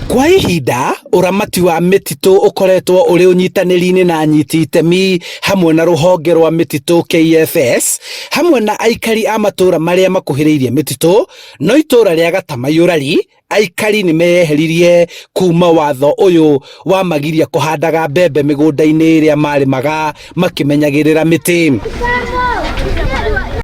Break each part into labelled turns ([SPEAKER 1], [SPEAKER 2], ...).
[SPEAKER 1] Kwa ihinda uramati wa mititu ukoretwo uri unyitaniri-ini na anyiti itemi hamwe na ruhonge rwa mititu KFS hamwe na aikari a matura maria makuhiriirie mititu no itura ria Gatamayurari aikari ni meyeheririe kuma watho uyu wa magiria kuhandaga mbembe migunda-ini iria marimaga makimenyagirira miti.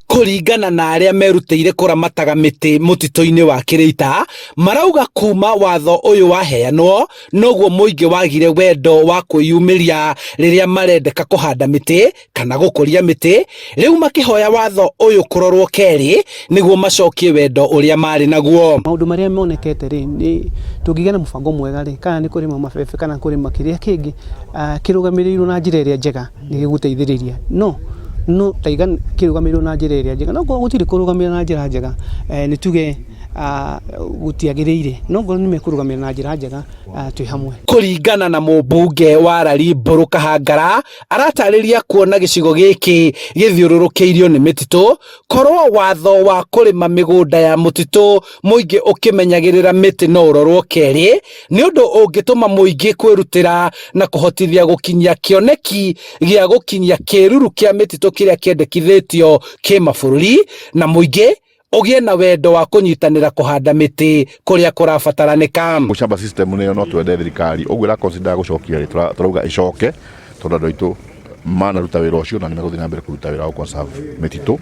[SPEAKER 1] Kuringana na aria merutĩire kuramataga miti mutito-ini wa Kĩrĩita marauga kuma watho uyu waheanwo noguo muingi wagire wendo wa kwiyumiria riria marendeka kuhanda miti kana gukuria miti, riu makihoya watho uyu kurorwo keri niguo macokie wendo uria mari naguo.
[SPEAKER 2] Maundu maria monekete ri ni tungigĩa na mubango mwega ri kana ni kurima mabebe kana kurima kiria kingi kirugamirirwo na njira iria njega ni giguteithiriria no taiga kirugamirwo na njira iria njega no gutiri kurugamira na njira njega ni tuge gutiagiriire no ngoro ni mekurugamira na njira njega twi hamwe.
[SPEAKER 1] Kuringana na mubunge wa Rari Mburu Kahangara aratariria kuona gicigo giki githiururukiirio ni mititu korwo watho wa kurima migunda ya mutitu muingi ukimenyagirira miti no urorwo keri ni undu ungituma muingi kwirutira na kuhotithia gukinyia kioneki gia gukinyia kiruru kia mititu kiria kiendekithitio kimabũrũri na muingi ugie na wendo wa kunyitanira kuhanda miti kuria kurabataranika.
[SPEAKER 3] Mushamba system niyo no twende thirikari uguo ra consider gucokia turauga icoke tondu andu aitu mana ruta wira ucio na nimeguthii na mbere kuruta wira wa conserve mititu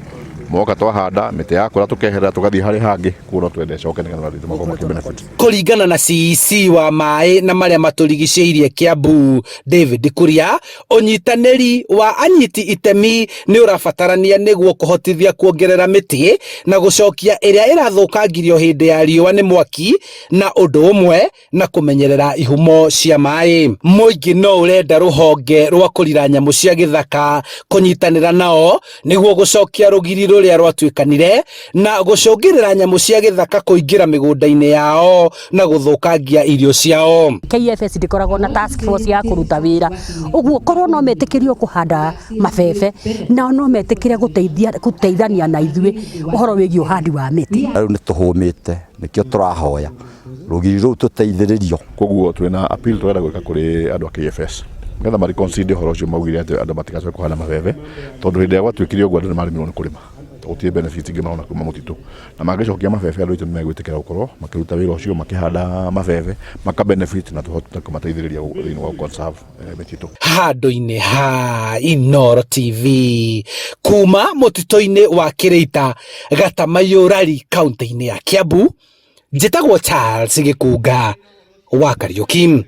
[SPEAKER 3] moka twahanda miti yakura tukeherera tugathii hari hangi kuno twende icoke nigetha ritu makoma ki benefit.
[SPEAKER 1] Kuringana na CEC wa mai na maria maturigicĩirie Kiambu David Kuria unyitaniri wa anyiti itemi ni urabatarania niguo kuhotithia kuongerera miti na gucokia iria irathukangirio hindi ya riua ni mwaki na undu umwe na kumenyerera ihumo cia mai. Muingi no urenda ruhonge rwa kurira nyamu cia githaka kunyitanira nao niguo gucokia rugiri ruria rwatwikanire na gucungirira nyamu cia githaka kuingira migunda-ini yao na guthukangia irio ciao.
[SPEAKER 4] KFS ndikoragwo na task force ya kuruta wira uguo korwo no metikirio kuhanda mabebe na no metikiria guteithania na ithui uhoro wigi uhandi wa miti.
[SPEAKER 5] Riu ni tuhumite nikio turahoya rugiri ru tuteithiririo
[SPEAKER 3] koguo twina appeal twenda gwika kuri andu a KFS ngetha mari consider horo cio maugire ati andu matikacoke kuhanda mabebe tondu hindi ya gwatwikire uguo andu ni marimirwo ni kurima utie benefits ingi marona kuma mutitu na magicokia mabebe andu itu megwitikira gukorwo makiruta wira ucio makihanda mabebe maka benefit na tuhota kumateithiriria thini wa conserve mititu.
[SPEAKER 1] Handu-ini ha Inooro TV kuma mutito-ini wa Kĩrĩita Gatamayurari kaunti-ini ya Kiambu njitagwo Charles Gikunga wa Kariuki.